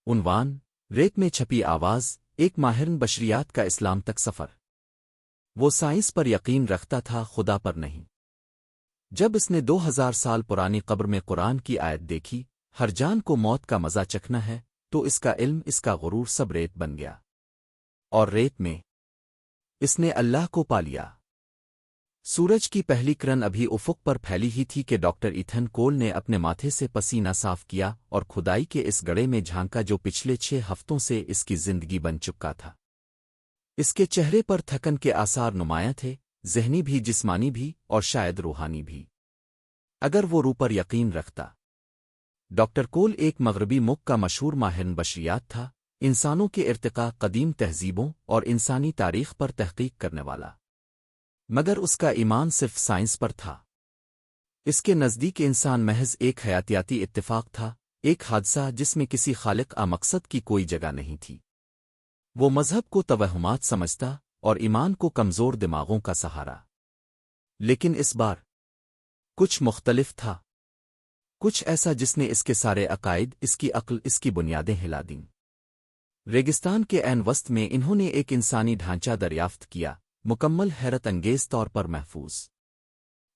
عنوان: ریت میں چھپی آواز، ایک ماہرن بشریات کا اسلام تک سفر۔ وہ سائنس پر یقین رکھتا تھا، خدا پر نہیں۔ جب اس نے 2000 سال پرانی قبر میں قرآن کی آیت دیکھی، ہر جان کو موت کا مزہ چکھنا ہے، تو اس کا علم، اس کا غرور سب ریت بن گیا۔ اور ریت میں اس نے اللہ کو پا لیا۔ سورج کی پہلی کرن ابھی افق پر پھیلی ہی تھی کہ ڈاکٹر ایتھن کول نے اپنے ماتھے سے پسینہ صاف کیا اور کھدائی کے اس گڑھے میں جھانکا جو پچھلے 6 ہفتوں سے اس کی زندگی بن چکا تھا۔ اس کے چہرے پر تھکن کے آثار نمایاں تھے، ذہنی بھی، جسمانی بھی، اور شاید روحانی بھی۔ اگر وہ روح پر یقین رکھتا۔ ڈاکٹر کول ایک مغربی ملک کا مشہور ماہر بشریات تھا، انسانوں کے ارتقاء، قدیم تہذیبوں اور انسانی تاریخ پر تحقیق کرنے والا۔ مگر اس کا ایمان صرف سائنس پر تھا۔ اس کے نزدیک انسان محض ایک حیاتیاتی اتفاق تھا، ایک حادثہ جس میں کسی خالق مقصد کی کوئی جگہ نہیں تھی۔ وہ مذہب کو توہمات سمجھتا اور ایمان کو کمزور دماغوں کا سہارا۔ لیکن اس بار کچھ مختلف تھا، کچھ ایسا جس نے اس کے سارے عقائد، اس کی عقل، اس کی بنیادیں ہلا دیں۔ ریگستان کے عین وسط میں انہوں نے ایک انسانی ڈھانچہ دریافت کیا، مکمل، حیرت انگیز طور پر محفوظ۔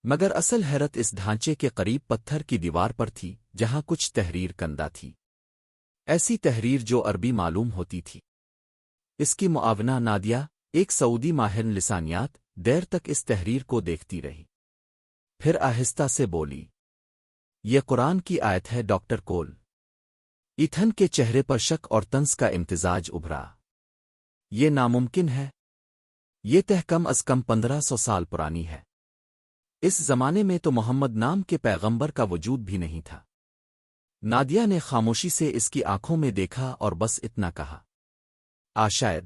مگر اصل حیرت اس ڈھانچے کے قریب پتھر کی دیوار پر تھی، جہاں کچھ تحریر کندہ تھی، ایسی تحریر جو عربی معلوم ہوتی تھی۔ اس کی معاونہ نادیہ، ایک سعودی ماہر لسانیات، دیر تک اس تحریر کو دیکھتی رہی، پھر آہستہ سے بولی، یہ قرآن کی آیت ہے ڈاکٹر کول۔ ایتھن کے چہرے پر شک اور طنز کا امتزاج ابھرا۔ یہ ناممکن ہے، یہ تہ کم از کم 1500 سال پرانی ہے۔ اس زمانے میں تو محمد نام کے پیغمبر کا وجود بھی نہیں تھا۔ نادیہ نے خاموشی سے اس کی آنکھوں میں دیکھا اور بس اتنا کہا، شاید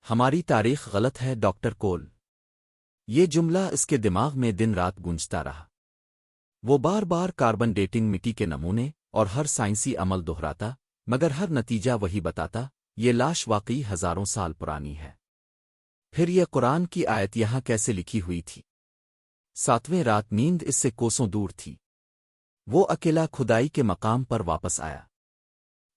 ہماری تاریخ غلط ہے ڈاکٹر کول۔ یہ جملہ اس کے دماغ میں دن رات گونجتا رہا۔ وہ بار بار کاربن ڈیٹنگ، مٹی کے نمونے اور ہر سائنسی عمل دہراتا، مگر ہر نتیجہ وہی بتاتا، یہ لاش واقعی ہزاروں سال پرانی ہے۔ پھر یہ قرآن کی آیت یہاں کیسے لکھی ہوئی تھی؟ 7ویں رات نیند اس سے کوسوں دور تھی۔ وہ اکیلا کھدائی کے مقام پر واپس آیا۔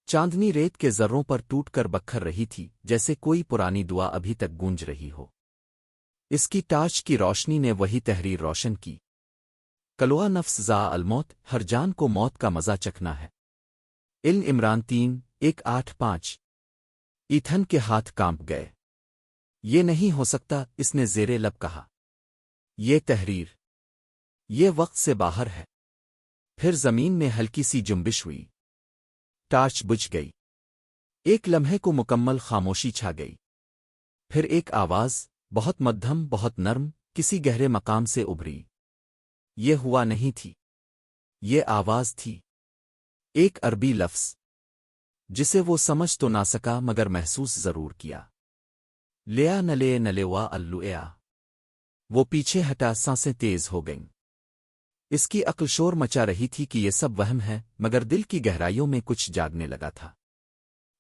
چاندنی ریت کے ذروں پر ٹوٹ کر بکھر رہی تھی، جیسے کوئی پرانی دعا ابھی تک گونج رہی ہو۔ اس کی ٹارچ کی روشنی نے وہی تحریر روشن کی، کلوا نفس ذا الموت، ہر جان کو موت کا مزہ چکھنا ہے۔ علم عمران 3:1-8-5۔ ایتھن کے ہاتھ کانپ گئے۔ یہ نہیں ہو سکتا، اس نے زیر لب کہا۔ یہ تحریر، یہ وقت سے باہر ہے۔ پھر زمین میں ہلکی سی جنبش ہوئی، ٹارچ بجھ گئی۔ ایک لمحے کو مکمل خاموشی چھا گئی۔ پھر ایک آواز، بہت مدھم، بہت نرم، کسی گہرے مقام سے ابھری۔ یہ ہوا نہیں تھی، یہ آواز تھی، ایک عربی لفظ جسے وہ سمجھ تو نہ سکا مگر محسوس ضرور کیا۔ لیا نلے نلےوا اللویا۔ وہ پیچھے ہٹا، سانسیں تیز ہو گئیں۔ اس کی عقل شور مچا رہی تھی کہ یہ سب وہم ہے، مگر دل کی گہرائیوں میں کچھ جاگنے لگا تھا،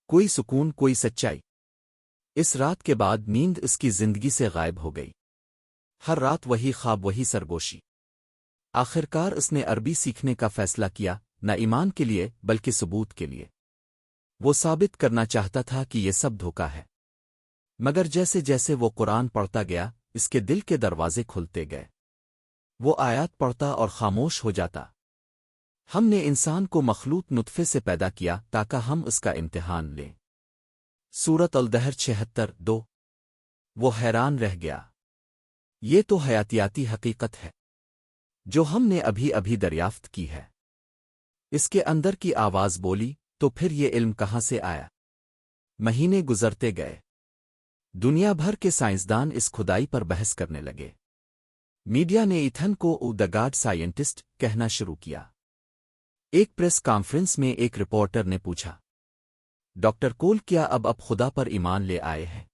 کوئی سکون، کوئی سچائی۔ اس رات کے بعد نیند اس کی زندگی سے غائب ہو گئی۔ ہر رات وہی خواب، وہی سرگوشی۔ آخرکار اس نے عربی سیکھنے کا فیصلہ کیا، نہ ایمان کے لیے بلکہ ثبوت کے لیے۔ وہ ثابت کرنا چاہتا تھا کہ یہ سب دھوکا ہے۔ مگر جیسے جیسے وہ قرآن پڑھتا گیا، اس کے دل کے دروازے کھلتے گئے۔ وہ آیات پڑھتا اور خاموش ہو جاتا۔ ہم نے انسان کو مخلوط نطفے سے پیدا کیا تاکہ ہم اس کا امتحان لیں۔ سورۃ الدہر 76:2۔ وہ حیران رہ گیا۔ یہ تو حیاتیاتی حقیقت ہے جو ہم نے ابھی ابھی دریافت کی ہے۔ اس کے اندر کی آواز بولی، تو پھر یہ علم کہاں سے آیا؟ مہینے گزرتے گئے۔ دنیا بھر کے سائنسدان اس کھدائی پر بحث کرنے لگے۔ میڈیا نے ایتھن کو دی گاڈ سائنٹسٹ کہنا شروع کیا۔ ایک پریس کانفرنس میں ایک رپورٹر نے پوچھا، ڈاکٹر کول کیا اب خدا پر ایمان لے آئے ہیں؟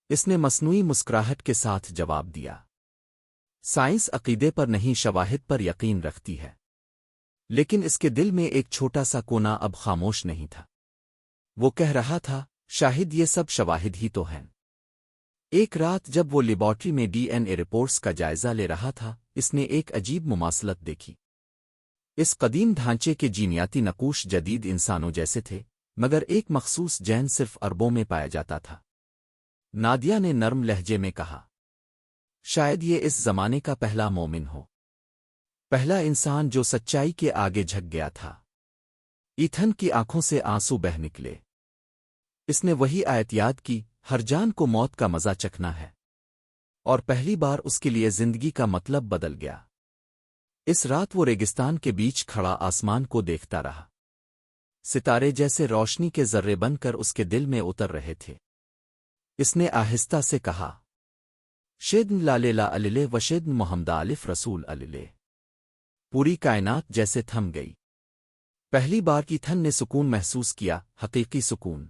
اس نے مصنوعی مسکراہٹ کے ساتھ جواب دیا، سائنس عقیدے پر نہیں، شواہد پر یقین رکھتی ہے۔ لیکن اس کے دل میں ایک چھوٹا سا کونا اب خاموش نہیں تھا۔ وہ کہہ رہا تھا، شاہد یہ سب شواہد ہی تو ہیں۔ ایک رات جب وہ لیبارٹری میں ڈی این اے رپورٹس کا جائزہ لے رہا تھا، اس نے ایک عجیب مماثلت دیکھی۔ اس قدیم ڈھانچے کے جینیاتی نقوش جدید انسانوں جیسے تھے، مگر ایک مخصوص جین صرف عربوں میں پایا جاتا تھا۔ نادیہ نے نرم لہجے میں کہا، شاید یہ اس زمانے کا پہلا مومن ہو، پہلا انسان جو سچائی کے آگے جھک گیا تھا۔ ایتھن کی آنکھوں سے آنسو بہہ نکلے۔ اس نے وہی آیت یاد کی، ہر جان کو موت کا مزہ چکھنا ہے، اور پہلی بار اس کے لیے زندگی کا مطلب بدل گیا۔ اس رات وہ ریگستان کے بیچ کھڑا آسمان کو دیکھتا رہا۔ ستارے جیسے روشنی کے ذرے بن کر اس کے دل میں اتر رہے تھے۔ اس نے آہستہ سے کہا، شیدن لا لا اللہ و شیدن محمد الف رسول اللہ۔ پوری کائنات جیسے تھم گئی۔ پہلی بار کی تھن نے سکون محسوس کیا، حقیقی سکون۔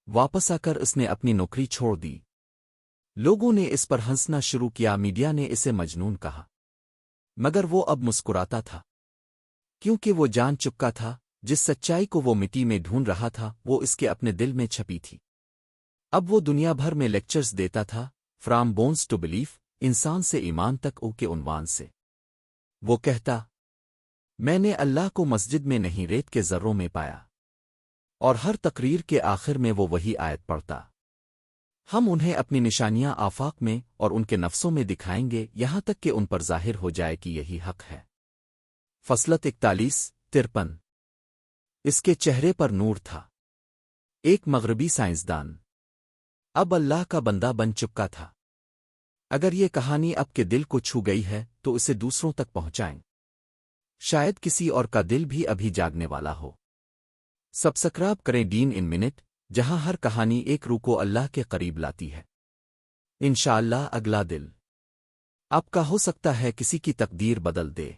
واپس آ کر اس نے اپنی نوکری چھوڑ دی۔ لوگوں نے اس پر ہنسنا شروع کیا، میڈیا نے اسے مجنون کہا، مگر وہ اب مسکراتا تھا، کیونکہ وہ جان چکا تھا جس سچائی کو وہ مٹی میں ڈھونڈ رہا تھا وہ اس کے اپنے دل میں چھپی تھی۔ اب وہ دنیا بھر میں لیکچرز دیتا تھا، فرام بونز ٹو بلیف، انسان سے ایمان تک، او کے عنوان سے۔ وہ کہتا، میں نے اللہ کو مسجد میں نہیں ریت کے ذروں میں پایا، اور ہر تقریر کے آخر میں وہ وہی آیت پڑھتا۔ ہم انہیں اپنی نشانیاں آفاق میں اور ان کے نفسوں میں دکھائیں گے، یہاں تک کہ ان پر ظاہر ہو جائے کہ یہی حق ہے۔ فصلت 41-53۔ اس کے چہرے پر نور تھا۔ ایک مغربی سائنسدان اب اللہ کا بندہ بن چکا تھا۔ اگر یہ کہانی اب کے دل کو چھو گئی ہے تو اسے دوسروں تک پہنچائیں۔ شاید کسی اور کا دل بھی ابھی جاگنے والا ہو۔ سبسکرائب کریں ڈین ان منٹ، جہاں ہر کہانی ایک روح کو اللہ کے قریب لاتی ہے۔ انشاءاللہ اگلا دل آپ کا ہو سکتا ہے کسی کی تقدیر بدل دے۔